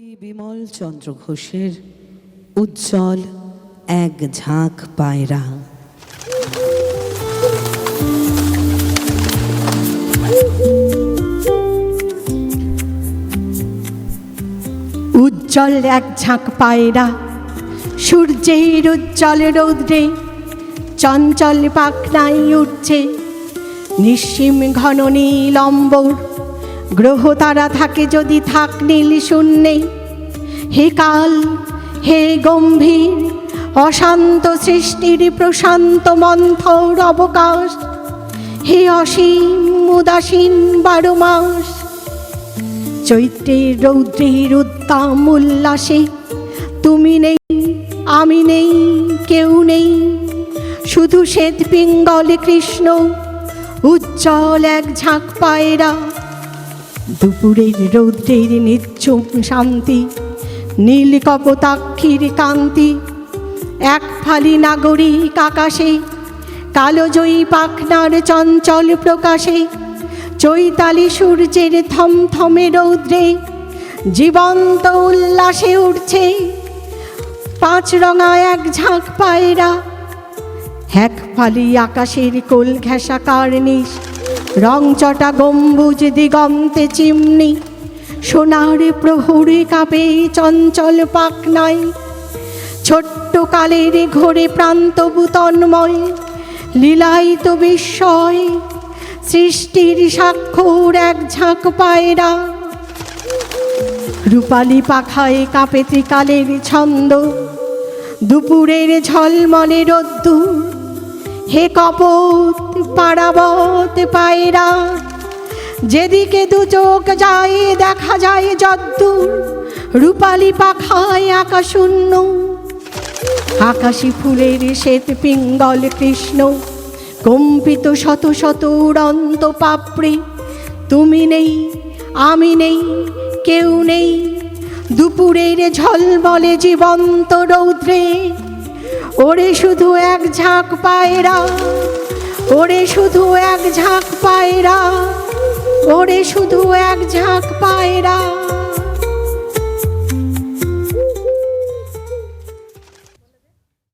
বিমল চন্দ্র ঘোষের উজ্জ্বল এক ঝাঁক পায়রা। উজ্জ্বল এক ঝাঁক পায়রা সূর্যের উজ্জ্বল রৌদ্রে চঞ্চল পাখনায় উঠছে। নিঃসীম ঘন নীল অম্বর, গ্রহ তারা থাকে যদি থাক নীল শূন্যে। হে কাল, হে গম্ভীর অশান্ত সৃষ্টির প্রশান্ত মন্থর অবকাশ, হে অসীম উদাসীন 12 মাস। চৈত্রের রৌদ্রের উদ্দাম উল্লাসে তুমি নেই, আমি নেই, কেউ নেই, শুধু শ্বেত পিঙ্গল কৃষ্ণ উজ্জ্বল এক ঝাঁক পায়রা। দুপুরের রৌদ্রের নিঝুম শান্তি, নীল কপোতাক্ষীর কান্তি, এক ফালি নাগরিক আকাশে কালোজয়ী পাখনার চঞ্চল প্রকাশে। চৈতালি সূর্যের থমথমে রৌদ্রে জীবন্ত উল্লাসে উঠছে 5 রঙা এক ঝাঁক পায়রা। এক ফালি আকাশের কোল ঘেঁষা কার্নিশ, রংচটা গম্বুজ দিগন্তে চিমনি, সোনার প্রহরে কাঁপে চঞ্চল পাখনায়। ছোট্ট কালের ঘোরে প্রান্তবু তন্ময়, লীলায়িত বিস্ময় সৃষ্টির স্বাক্ষর এক ঝাঁক পায়রা। রূপালী পাখায় কাঁপে ত্রিকালের ছন্দ, দুপুরের ঝলমলে রোদ্দুর। হে কপট পারাবত পায়রা, যেদিকে দু চোখ যায় দেখা যায় যদ্দূর। রূপালী পাখায় আকাশশূন্য, আকাশী ফুলের শ্বেত পিঙ্গল কৃষ্ণ কম্পিত শত শত উড়ন্ত পাপড়ি। তুমি নেই, আমি নেই, কেউ নেই, দুপুরের ঝলমলে জীবন্ত রৌদ্রে। ওরে শুধু এক ঝাঁক পায়রা, ওরে শুধু এক ঝাঁক পায়রা, ওরে শুধু এক ঝাঁক পায়রা।